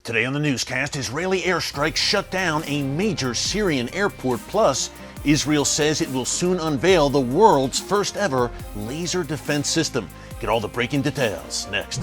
Today on the newscast, Israeli airstrikes shut down a major Syrian airport. Plus, Israel says it will soon unveil the world's first ever laser defense system. Get all the breaking details next.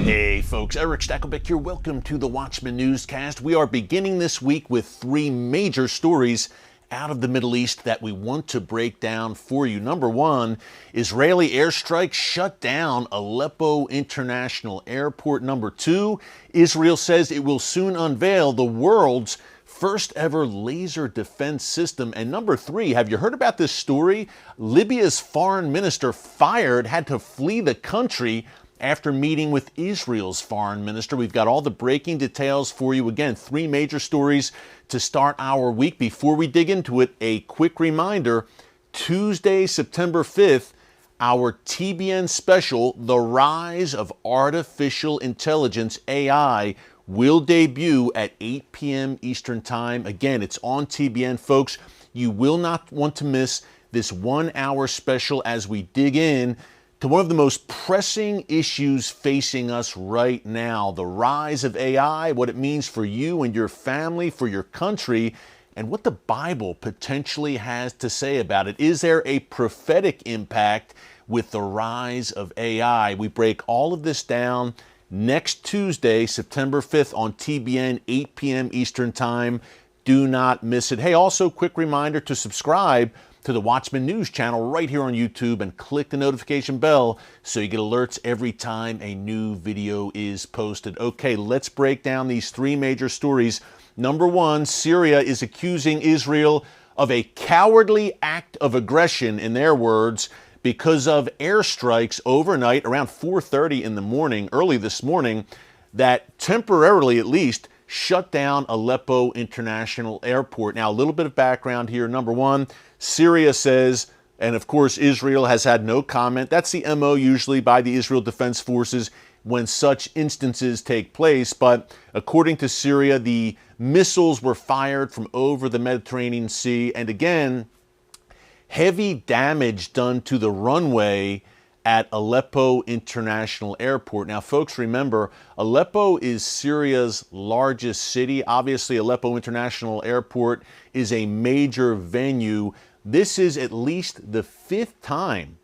Hey folks, Erick Stakelbeck here. Welcome to the Watchman Newscast. We are beginning this week with three major stories out of the Middle East that we want to break down for you. Number one, Israeli airstrikes shut down Aleppo International Airport. Number two, Israel says it will soon unveil the world's first ever laser defense system. And number three, have you heard about this story? Libya's foreign minister had to flee the country after meeting with Israel's foreign minister. We've got all the breaking details for you. Again, three major stories to start our week. Before we dig into it, a quick reminder, Tuesday, September 5th, our TBN special, The Rise of Artificial Intelligence, AI, will debut at 8 p.m. Eastern Time. Again, it's on TBN, folks. You will not want to miss this 1 hour special as we dig in to one of the most pressing issues facing us right now, the rise of AI, what it means for you and your family, for your country, and what the Bible potentially has to say about it. Is there a prophetic impact with the rise of AI? We break all of this down next Tuesday, September 5th on TBN, 8 p.m. Eastern Time. Do not miss it. Hey, also, quick reminder to subscribe to the Watchman News channel right here on YouTube and click the notification bell so you get alerts every time a new video is posted. Okay, let's break down these three major stories. Number one, Syria is accusing Israel of a cowardly act of aggression, in their words, because of airstrikes overnight around 4:30 in the morning, early this morning, that temporarily at least shut down Aleppo International Airport. Now, a little bit of background here. Number one, Syria says, and of course Israel has had no comment. That's the MO usually by the Israel Defense Forces when such instances take place. But according to Syria, the missiles were fired from over the Mediterranean Sea. And again, heavy damage done to the runway at Aleppo International Airport. Now, folks, remember, Aleppo is Syria's largest city. Obviously, Aleppo International Airport is a major venue. This is at least the fifth time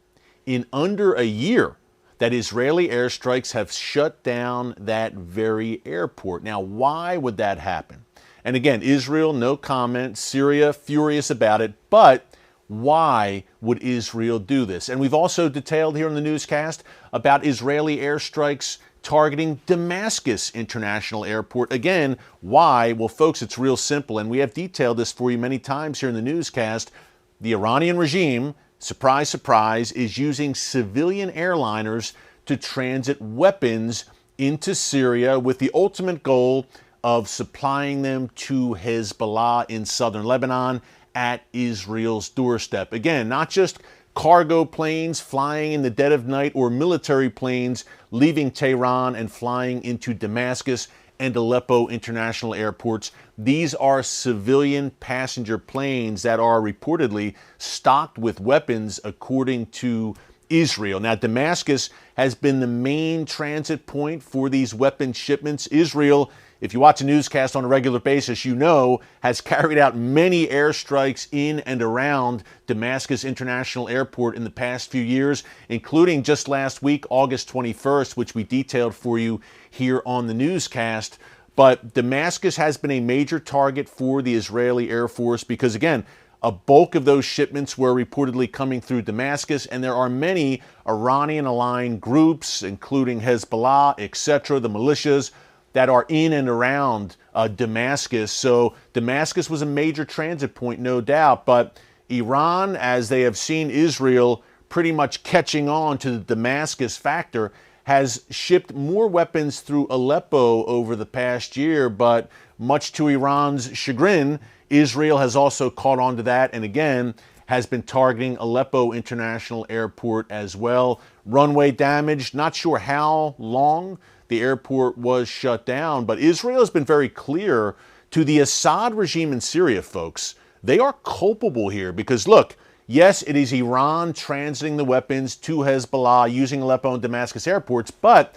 in under a year that Israeli airstrikes have shut down that very airport. Now, why would that happen? And again, Israel, no comment. Syria, furious about it. But why would Israel do this? And we've also detailed here on the newscast about Israeli airstrikes targeting Damascus International Airport. Again, why? Well, folks, it's real simple, and we have detailed this for you many times here in the newscast. The Iranian regime, surprise, surprise, is using civilian airliners to transit weapons into Syria with the ultimate goal of supplying them to Hezbollah in southern Lebanon at Israel's doorstep. Again, not just cargo planes flying in the dead of night or military planes leaving Tehran and flying into Damascus and Aleppo International Airports. These are civilian passenger planes that are reportedly stocked with weapons, according to Israel. Now, Damascus has been the main transit point for these weapon shipments. Israel, if you watch a newscast on a regular basis, you know, has carried out many airstrikes in and around Damascus International Airport in the past few years, including just last week, August 21st, which we detailed for you here on the newscast. But Damascus has been a major target for the Israeli Air Force because, again, a bulk of those shipments were reportedly coming through Damascus, and there are many Iranian-aligned groups, including Hezbollah, etc., the militias, that are in and around Damascus. So Damascus was a major transit point, no doubt. But Iran, as they have seen Israel pretty much catching on to the Damascus factor, has shipped more weapons through Aleppo over the past year. But much to Iran's chagrin, Israel has also caught on to that and again has been targeting Aleppo International Airport as well. Runway damage, not sure how long the airport was shut down, but Israel has been very clear to the Assad regime in Syria, folks. They are culpable here because, look, Yes, it is Iran transiting the weapons to Hezbollah using Aleppo and Damascus airports, but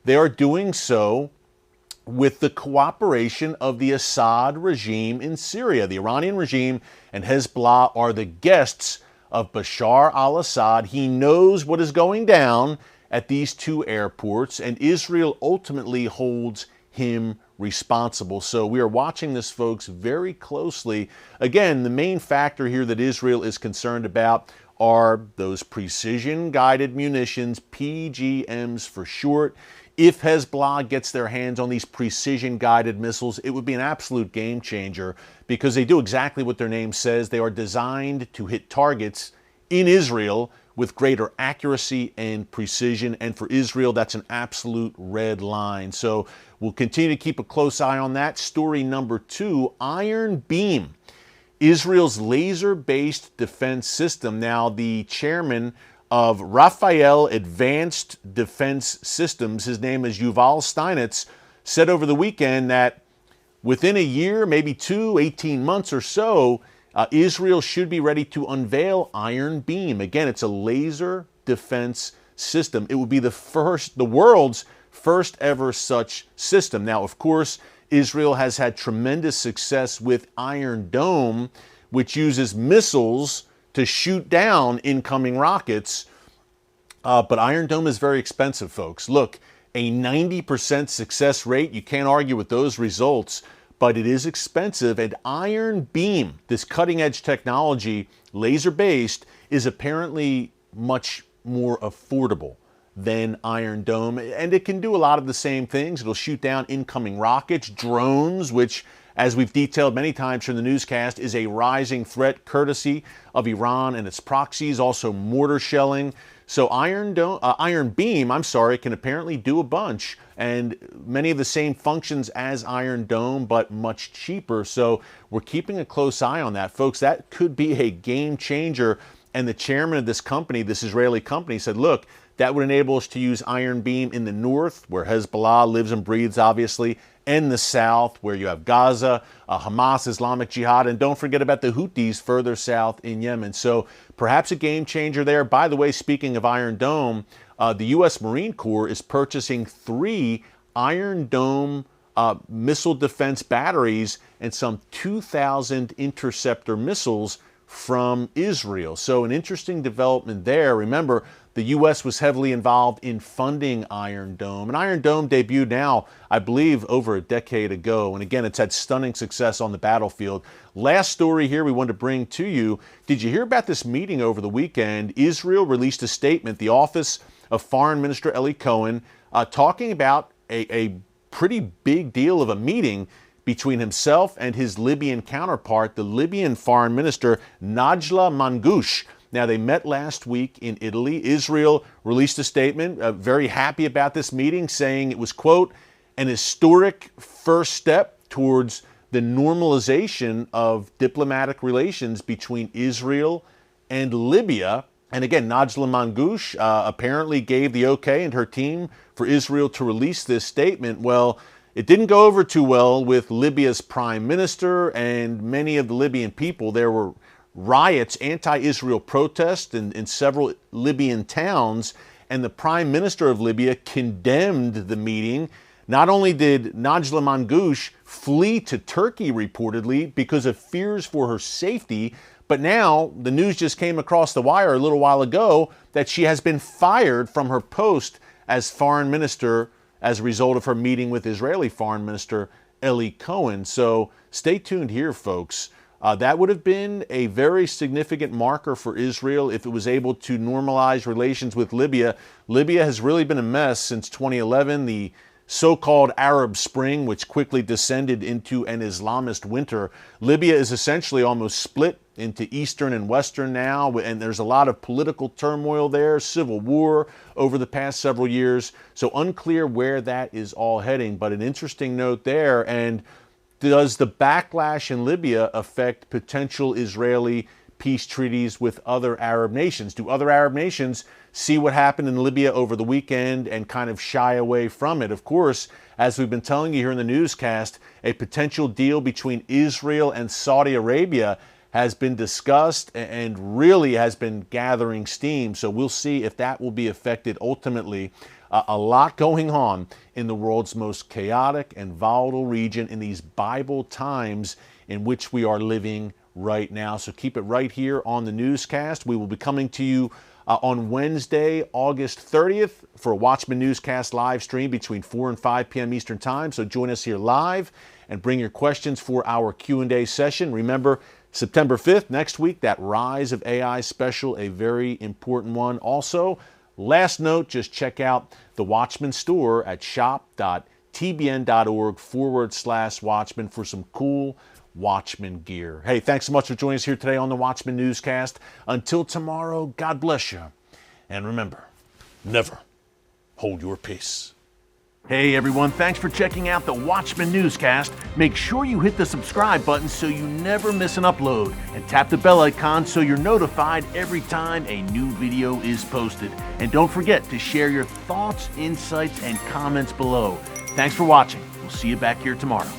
they are doing so with the cooperation of the Assad regime in Syria. The Iranian regime and Hezbollah are the guests of Bashar al-Assad. He knows what is going down at these two airports, and Israel ultimately holds him responsible. So we are watching this, folks, very closely. Again, the main factor here that Israel is concerned about are those precision-guided munitions, PGMs for short. If Hezbollah gets their hands on these precision-guided missiles, it would be an absolute game changer because they do exactly what their name says. They are designed to hit targets in Israel with greater accuracy and precision. And for Israel, that's an absolute red line. So we'll continue to keep a close eye on that. Story number 2, Iron Beam, Israel's laser-based defense system. Now, the chairman of Rafael Advanced Defense Systems, his name is Yuval Steinitz, said over the weekend that within a year, maybe 18 months or so, Israel should be ready to unveil Iron Beam. Again, it's a laser defense system. It will be the world's first ever such system. Now, of course, Israel has had tremendous success with Iron Dome, which uses missiles to shoot down incoming rockets. But Iron Dome is very expensive, folks. Look, a 90% success rate, you can't argue with those results, but it is expensive. And Iron Beam, this cutting-edge technology, laser-based, is apparently much more affordable than Iron Dome. And it can do a lot of the same things. It'll shoot down incoming rockets, drones, which, as we've detailed many times from the newscast, is a rising threat courtesy of Iran and its proxies, also mortar shelling. So Iron Beam, can apparently do a bunch, and many of the same functions as Iron Dome, but much cheaper. So we're keeping a close eye on that, folks. That could be a game changer. And the chairman of this company, this Israeli company, said, look, that would enable us to use Iron Beam in the north, where Hezbollah lives and breathes, obviously, and the south, where you have Gaza, Hamas, Islamic Jihad, and don't forget about the Houthis further south in Yemen. So perhaps a game changer there. By the way, speaking of Iron Dome, the U.S. Marine Corps is purchasing 3 Iron Dome missile defense batteries and some 2,000 interceptor missiles from Israel. So an interesting development there. Remember, the U.S. was heavily involved in funding Iron Dome. And Iron Dome debuted now, I believe, over a decade ago. And again, it's had stunning success on the battlefield. Last story here we wanted to bring to you. Did you hear about this meeting over the weekend? Israel released a statement, the Office of Foreign Minister Eli Cohen, talking about a pretty big deal of a meeting between himself and his Libyan counterpart, the Libyan Foreign Minister Najla Mangoush. Now, they met last week in Italy. Israel released a statement, very happy about this meeting, saying it was, quote, an historic first step towards the normalization of diplomatic relations between Israel and Libya. And again, Najla Mangoush apparently gave the okay, and her team, for Israel to release this statement. Well, it didn't go over too well with Libya's prime minister and many of the Libyan people. There were riots, anti-Israel protests in several Libyan towns, and the prime minister of Libya condemned the meeting. Not only did Najla Mangoush flee to Turkey reportedly because of fears for her safety, but now the news just came across the wire a little while ago that she has been fired from her post as foreign minister as a result of her meeting with Israeli Foreign Minister Eli Cohen. So stay tuned here, folks. That would have been a very significant marker for Israel if it was able to normalize relations with Libya. Libya has really been a mess since 2011, the so-called Arab Spring, which quickly descended into an Islamist winter. Libya is essentially almost split into Eastern and Western now, and there's a lot of political turmoil there, civil war over the past several years. So unclear where that is all heading, but an interesting note there. And does the backlash in Libya affect potential Israeli peace treaties with other Arab nations? Do other Arab nations see what happened in Libya over the weekend and kind of shy away from it? Of course, as we've been telling you here in the newscast, a potential deal between Israel and Saudi Arabia has been discussed and really has been gathering steam. So we'll see if that will be affected ultimately. A lot going on in the world's most chaotic and volatile region in these Bible times in which we are living right now. So keep it right here on the newscast. We will be coming to you on Wednesday, August 30th for a Watchman Newscast live stream between 4 and 5 p.m. Eastern Time. So join us here live and bring your questions for our Q&A session. Remember, September 5th, next week, that Rise of AI special, a very important one. Also, last note, just check out the Watchman store at shop.tbn.org/Watchman for some cool Watchman gear. Hey, thanks so much for joining us here today on the Watchman Newscast. Until tomorrow, God bless you. And remember, never hold your peace. Hey everyone, thanks for checking out the Watchman Newscast. Make sure you hit the subscribe button so you never miss an upload, and tap the bell icon so you're notified every time a new video is posted. And don't forget to share your thoughts, insights, and comments below. Thanks for watching. We'll see you back here tomorrow.